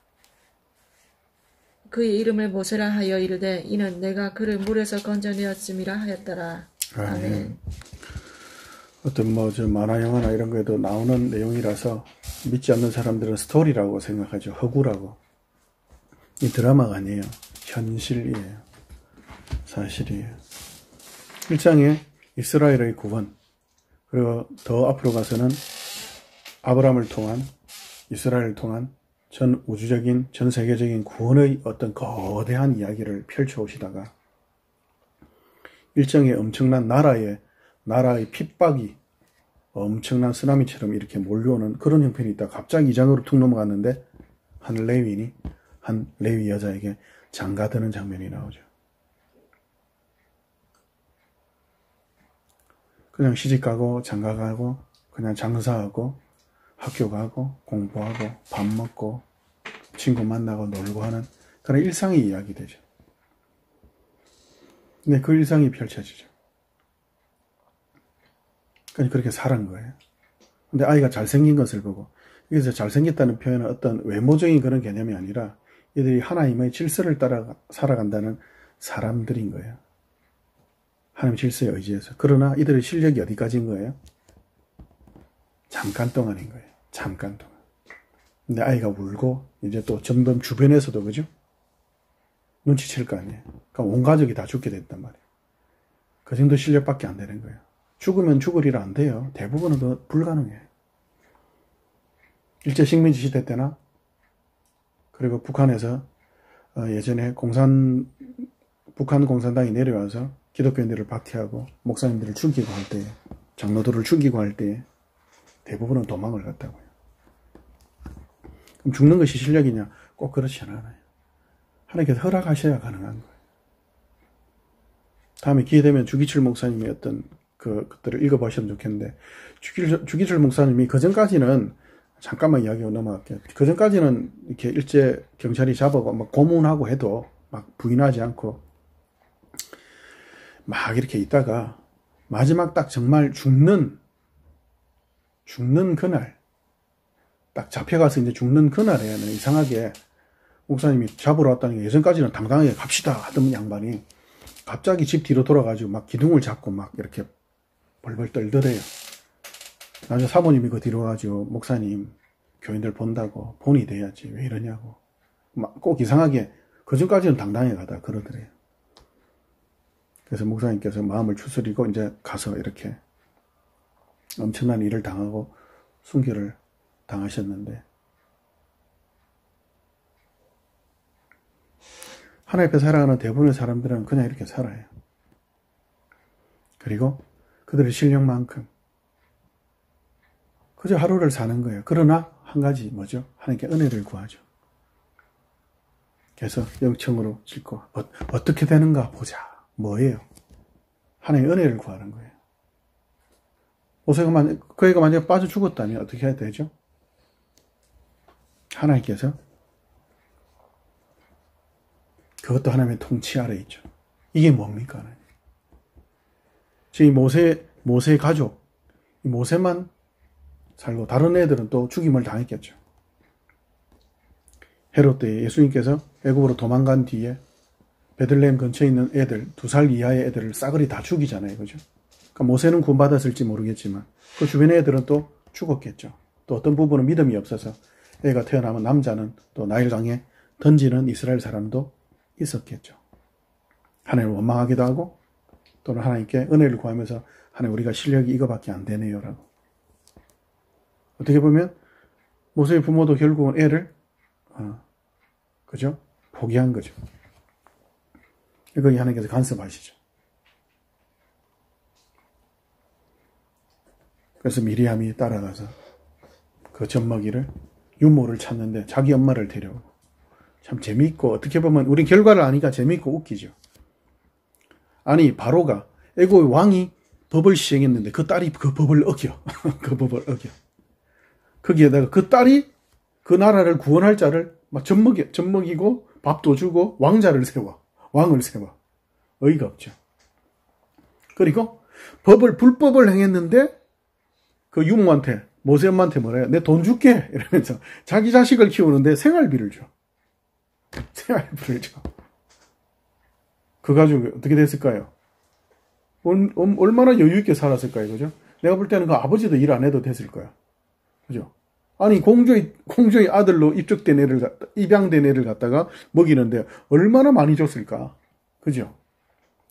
그의 이름을 모세라 하여 이르되 이는 내가 그를 물에서 건져내었음이라 하였더라. 아멘. 어떤 저 만화 영화나 이런 거에도 나오는 내용이라서 믿지 않는 사람들은 스토리라고 생각하죠. 허구라고. 이 드라마가 아니에요. 현실이에요. 사실이에요. 1장에 이스라엘의 구원, 그리고 더 앞으로 가서는 아브라함을 통한, 이스라엘을 통한 전 우주적인, 전 세계적인 구원의 어떤 거대한 이야기를 펼쳐오시다가 1장에 엄청난 나라의 핍박이 엄청난 쓰나미처럼 이렇게 몰려오는 그런 형편이 있다. 갑자기 2장으로 툭 넘어갔는데 한 레위 여자에게 장가드는 장면이 나오죠. 그냥 시집가고 장가가고 그냥 장사하고 학교 가고 공부하고 밥 먹고 친구 만나고 놀고 하는 그런 일상의 이야기 되죠. 근데 그 일상이 펼쳐지죠. 그러니까 그렇게 살은 거예요. 근데 아이가 잘생긴 것을 보고, 여기서 잘생겼다는 표현은 어떤 외모적인 그런 개념이 아니라 이들이 하나님의 질서를 따라 살아간다는 사람들인 거예요. 하나님 질서에 의지해서. 그러나 이들의 실력이 어디까지인 거예요? 잠깐 동안인 거예요. 잠깐 동안. 근데 아이가 울고 이제 또 점점 주변에서도 그죠? 눈치챌 거 아니에요. 그러니까 온 가족이 다 죽게 됐단 말이에요. 그 정도 실력밖에 안 되는 거예요. 죽으면 죽으리라 안 돼요. 대부분은 더 불가능해요. 일제 식민지 시대 때나 그리고 북한에서 예전에 북한 공산당이 내려와서 기독교인들을 박해하고 목사님들을 죽이고 할 때, 장로들을 죽이고 할 때 대부분은 도망을 갔다고요. 그럼 죽는 것이 실력이냐? 꼭 그렇지 않아요. 하나님께서 허락하셔야 가능한 거예요. 다음에 기회 되면 주기철 목사님의 어떤 그것들을 읽어보시면 좋겠는데, 주기철 목사님이 그전까지는, 잠깐만 이야기하고 넘어갈게요. 그전까지는 이렇게 일제 경찰이 잡아고 막 고문하고 해도 막 부인하지 않고 막 이렇게 있다가 마지막 딱 정말 죽는 그날, 딱 잡혀가서 이제 죽는 그날에는 이상하게 목사님이 잡으러 왔다는 게, 예전까지는 당당하게 갑시다 하던 양반이 갑자기 집 뒤로 돌아가지고 막 기둥을 잡고 막 이렇게 벌벌 떨더래요. 나중에 사모님이 그 뒤로 가지고 목사님 교인들 본다고 본이 돼야지 왜 이러냐고 막 꼭 이상하게 그전까지는 당당하게 가다 그러더래요. 그래서 목사님께서 마음을 추스리고 이제 가서 이렇게 엄청난 일을 당하고 순교를 당하셨는데, 하나님 앞에 살아가는 대부분의 사람들은 그냥 이렇게 살아요. 그리고 그들의 실력만큼 그저 하루를 사는 거예요. 그러나 한 가지 뭐죠? 하나님께 은혜를 구하죠. 그래서 영청으로 짓고 어떻게 되는가 보자. 뭐예요? 하나님의 은혜를 구하는 거예요. 그 애가 만약에 빠져 죽었다면 어떻게 해야 되죠? 하나님께서 그것도 하나님의 통치 아래 있죠. 이게 뭡니까? 지금 모세 가족, 모세만 살고 다른 애들은 또 죽임을 당했겠죠. 헤롯 때 예수님께서 애굽으로 도망간 뒤에 베들레헴 근처에 있는 애들, 2살 이하의 애들을 싸그리 다 죽이잖아요. 그죠? 그러니까 모세는 구원받았을지 모르겠지만 그 주변의 애들은 또 죽었겠죠. 또 어떤 부분은 믿음이 없어서 애가 태어나면 남자는 또 나일강에 던지는 이스라엘 사람도 있었겠죠. 하나님을 원망하기도 하고 또는 하나님께 은혜를 구하면서 하나님 우리가 실력이 이거밖에 안 되네요 라고. 어떻게 보면 모세의 부모도 결국은 애를 그죠? 포기한 거죠. 이거 하나님께서 간섭하시죠. 그래서 미리암이 따라가서 그 젖먹이를 유모를 찾는데 자기 엄마를 데려오고 참 재미있고 어떻게 보면 우린 결과를 아니까 재미있고 웃기죠. 아니 바로가 애굽의 왕이 법을 시행했는데 그 딸이 그 법을 어겨. 그 법을 어겨. 거기에다가 그 딸이 그 나라를 구원할 자를 막 젖먹이고 밥도 주고 왕자를 세워. 왕을 세워. 어이가 없죠. 그리고 불법을 행했는데 그 유모한테 모세 엄마한테 뭐래요? 내 돈 줄게 이러면서 자기 자식을 키우는데 생활비를 줘. 생활비를 줘. 그 가족이 어떻게 됐을까요? 얼마나 여유 있게 살았을까요? 그죠? 내가 볼 때는 그 아버지도 일 안 해도 됐을 거야. 그죠? 아니 공주의 아들로 입양된 애를 갖다가 먹이는데 얼마나 많이 줬을까? 그죠?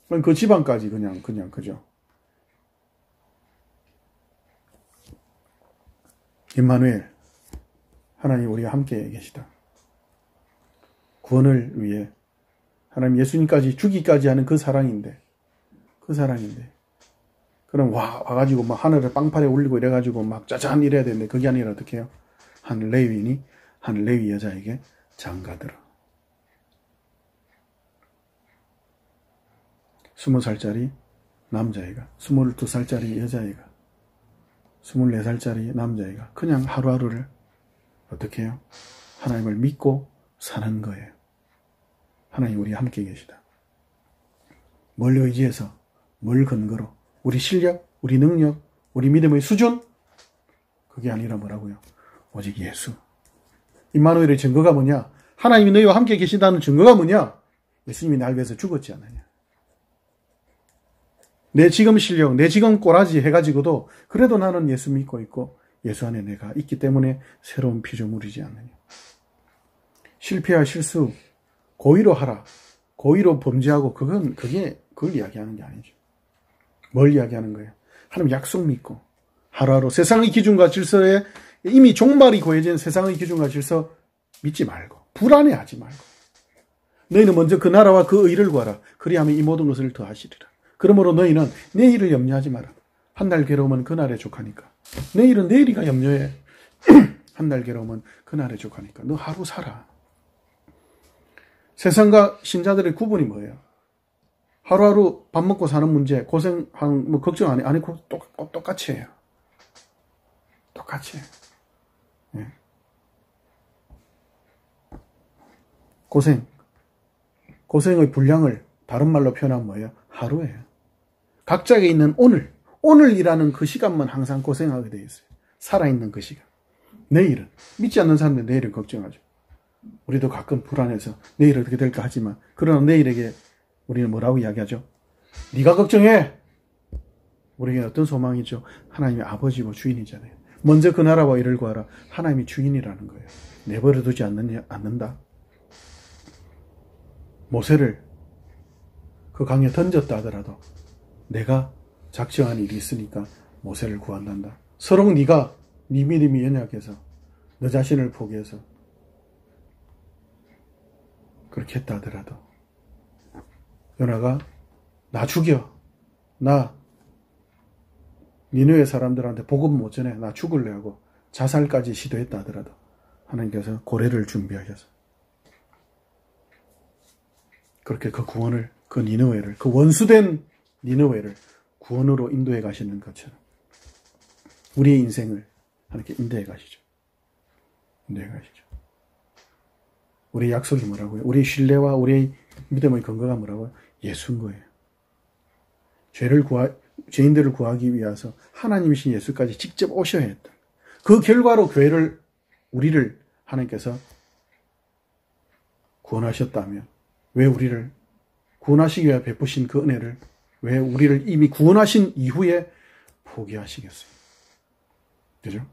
그 집안까지 그냥 그죠? 임마누엘, 하나님 우리와 함께 계시다. 구원을 위해 하나님 예수님까지 주기까지 하는 그 사랑인데 그럼 와가지고 막 하늘을 빵판에 올리고 이래가지고 막 짜잔 이래야 되는데 그게 아니라 어떻게 해요? 한 레위 여자에게 장가들어. 20살짜리 남자애가, 22살짜리 여자애가, 24살짜리 남자애가 그냥 하루하루를 어떻게 해요? 하나님을 믿고 사는 거예요. 하나님 우리 함께 계시다. 뭘 의지해서, 뭘 근거로, 우리 실력, 우리 능력, 우리 믿음의 수준? 그게 아니라 뭐라고요? 오직 예수. 임마누엘의 증거가 뭐냐? 하나님이 너희와 함께 계신다는 증거가 뭐냐? 예수님이 날 위해서 죽었지 않느냐? 내 지금 실력, 내 지금 꼬라지 해가지고도 그래도 나는 예수 믿고 있고 예수 안에 내가 있기 때문에 새로운 피조물이지 않느냐. 실패와 실수, 고의로 하라. 고의로 범죄하고 그걸 이야기하는 게 아니죠. 뭘 이야기하는 거예요? 하나님 약속 믿고 하루하루 세상의 기준과 질서에 이미 종말이 고해진 세상의 기준과 질서 믿지 말고 불안해하지 말고 너희는 먼저 그 나라와 그 의를 구하라. 그리하면 이 모든 것을 더하시리라. 그러므로 너희는 내일을 염려하지 마라. 한 날 괴로우면 그날에 족하니까. 내일은 내일이가 염려해. 한 날 괴로우면 그날에 족하니까. 너 하루 살아. 세상과 신자들의 구분이 뭐예요? 하루하루 밥 먹고 사는 문제, 고생하는, 걱정 안 해고 똑같이 해요. 똑같이 해요. 예. 고생의 분량을 다른 말로 표현하면 뭐예요? 하루예요. 각자에게 있는 오늘이라는 그 시간만 항상 고생하게 되어 있어요. 살아있는 그 시간. 내일은, 믿지 않는 사람들 내일을 걱정하죠. 우리도 가끔 불안해서 내일 어떻게 될까 하지만, 그러나 내일에게 우리는 뭐라고 이야기하죠? 네가 걱정해! 우리에게 어떤 소망이죠? 하나님이 아버지고 주인이잖아요. 먼저 그 나라와 일을 구하라. 하나님이 주인이라는 거예요. 내버려 두지 않는다. 모세를 그 강에 던졌다 하더라도 내가 작정한 일이 있으니까 모세를 구한단다. 서로 네 믿음이 연약해서 너 자신을 포기해서 그렇게 했다 하더라도 요나가 나 죽여. 나 니느웨 사람들한테 복음 못 전해. 나 죽을래 하고 자살까지 시도했다 하더라도 하나님께서 고래를 준비하셔서 그렇게 그 구원을, 그 니느웨를, 그 원수된 니느웨를 구원으로 인도해 가시는 것처럼 우리의 인생을 하나님께 인도해 가시죠. 인도해 가시죠. 우리의 약속이 뭐라고요? 우리의 신뢰와 우리의 믿음의 근거가 뭐라고요? 예수인 거예요. 죄인들을 구하기 위해서 하나님이신 예수까지 직접 오셔야 했다. 그 결과로 교회를, 우리를 하나님께서 구원하셨다면 왜 우리를 구원하시기 위해 베푸신 그 은혜를 왜 우리를 이미 구원하신 이후에 포기하시겠어요? 그죠?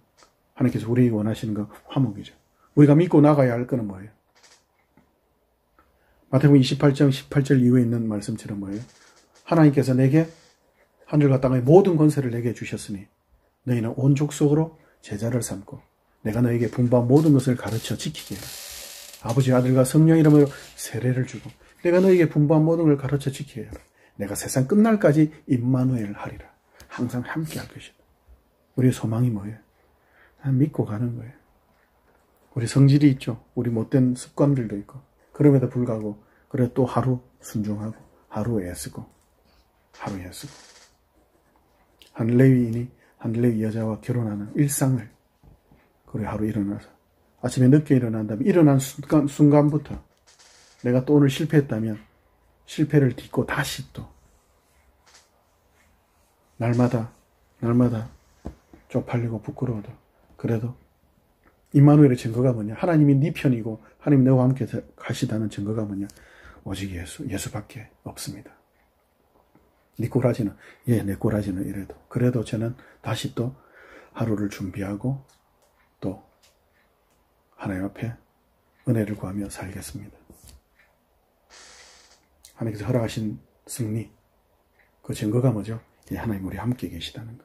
하나님께서 우리에게 원하시는 거 화목이죠. 우리가 믿고 나가야 할 거는 뭐예요? 마태복음 28장 18절 이후에 있는 말씀처럼 뭐예요? 하나님께서 내게 하늘과 땅의 모든 권세를 내게 주셨으니 너희는 온 족속으로 제자를 삼고 내가 너에게 분부한 모든 것을 가르쳐 지키게 해라. 아버지, 아들과 성령 이름으로 세례를 주고 내가 너에게 분부한 모든 걸 가르쳐 지키게 해라. 내가 세상 끝날까지 임마누엘 하리라. 항상 함께 할 것이다. 우리의 소망이 뭐예요? 믿고 가는 거예요. 우리 성질이 있죠. 우리 못된 습관들도 있고 그럼에도 불구하고 그래 또 하루 순종하고 하루 애쓰고 한 레위인이 한 레위 여자와 결혼하는 일상을 그래 하루 일어나서 아침에 늦게 일어난 다음에 일어난 순간부터 내가 또 오늘 실패했다면 실패를 딛고 다시 또 날마다 쪽팔리고 부끄러워도 그래도 임마누엘의 증거가 뭐냐? 하나님이 네 편이고 하나님 너와 함께 가시다는 증거가 뭐냐? 오직 예수밖에 없습니다. 네 꼬라지는 내 꼬라지는 이래도 그래도 저는 다시 또 하루를 준비하고 또 하나님 앞에 은혜를 구하며 살겠습니다. 하나님께서 허락하신 승리 그 증거가 뭐죠? 하나님 우리 함께 계시다는 것.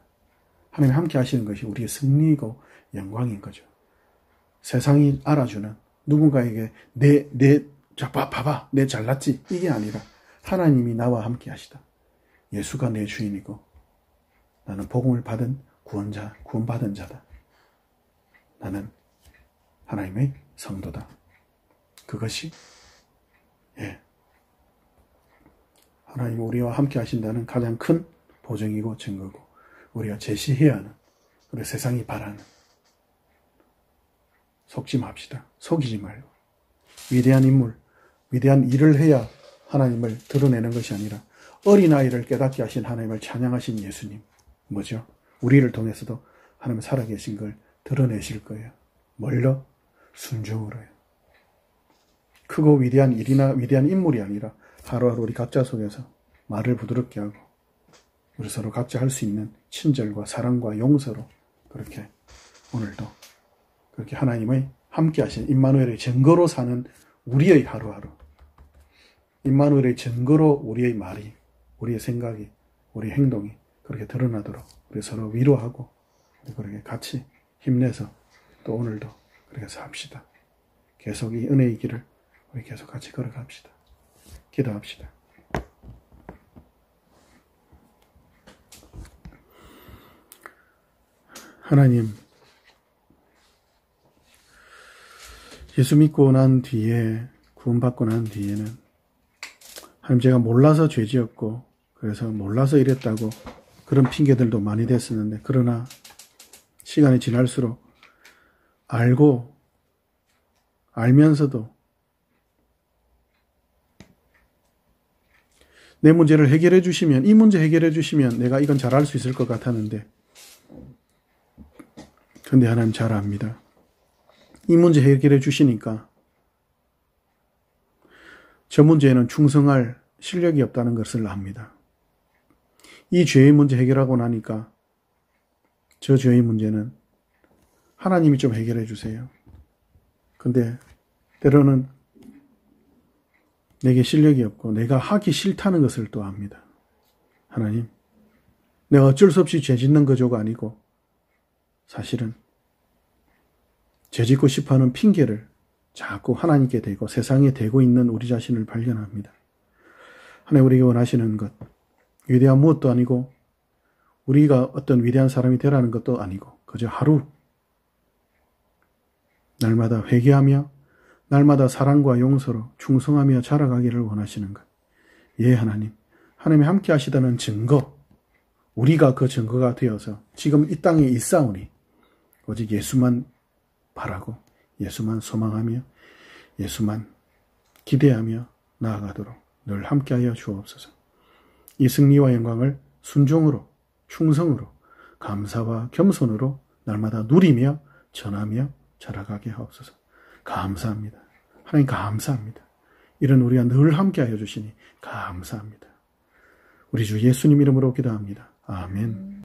하나님 함께 하시는 것이 우리의 승리이고 영광인 거죠. 세상이 알아주는 누군가에게 봐봐 내 잘났지 이게 아니라 하나님이 나와 함께 하시다. 예수가 내 주인이고 나는 복음을 받은 구원받은 자다. 나는 하나님의 성도다. 그것이 하나님 우리와 함께 하신다는 가장 큰 보증이고 증거고 우리가 제시해야 하는 우리 세상이 바라는 속지 맙시다. 속이지 말고 위대한 인물, 위대한 일을 해야 하나님을 드러내는 것이 아니라 어린아이를 깨닫게 하신 하나님을 찬양하신 예수님 뭐죠? 우리를 통해서도 하나님 살아계신 걸 드러내실 거예요. 뭘로? 순종으로요. 크고 위대한 일이나 위대한 인물이 아니라 하루하루 우리 각자 속에서 말을 부드럽게 하고 우리 서로 각자 할 수 있는 친절과 사랑과 용서로 그렇게 오늘도 그렇게 하나님의 함께 하신 임마누엘의 증거로 사는 우리의 하루하루 임마누엘의 증거로 우리의 말이 우리의 생각이 우리의 행동이 그렇게 드러나도록 우리 서로 위로하고 우리 그렇게 같이 힘내서 또 오늘도 그렇게 삽시다. 계속 이 은혜의 길을 우리 계속 같이 걸어갑시다. 기도합시다. 하나님, 예수 믿고 난 뒤에 구원받고 난 뒤에는 하나님 제가 몰라서 죄 지었고 그래서 몰라서 이랬다고 그런 핑계들도 많이 됐었는데 그러나 시간이 지날수록 알면서도 내 문제를 해결해 주시면 이 문제 해결해 주시면 내가 이건 잘할 수 있을 것 같았는데 근데 하나님 잘 압니다. 이 문제 해결해 주시니까 저 문제에는 충성할 실력이 없다는 것을 압니다. 이 죄의 문제 해결하고 나니까 저 죄의 문제는 하나님이 좀 해결해 주세요. 근데 때로는 내게 실력이 없고 내가 하기 싫다는 것을 또 압니다. 하나님, 내가 어쩔 수 없이 죄 짓는 거조가 아니고 사실은 죄 짓고 싶어하는 핑계를 자꾸 하나님께 대고 세상에 대고 있는 우리 자신을 발견합니다. 하나님 우리에게 원하시는 것, 위대한 무엇도 아니고 우리가 어떤 위대한 사람이 되라는 것도 아니고 그저 하루 날마다 회개하며 날마다 사랑과 용서로 충성하며 자라가기를 원하시는 것. 하나님, 하나님이 함께 하시다는 증거, 우리가 그 증거가 되어서 지금 이 땅에 있사오니 오직 예수만 바라고 예수만 소망하며 예수만 기대하며 나아가도록 늘 함께하여 주옵소서. 이 승리와 영광을 순종으로 충성으로 감사와 겸손으로 날마다 누리며 전하며 자라가게 하옵소서. 감사합니다. 하나님 감사합니다. 이런 우리가 늘 함께하여 주시니 감사합니다. 우리 주 예수님 이름으로 기도합니다. 아멘.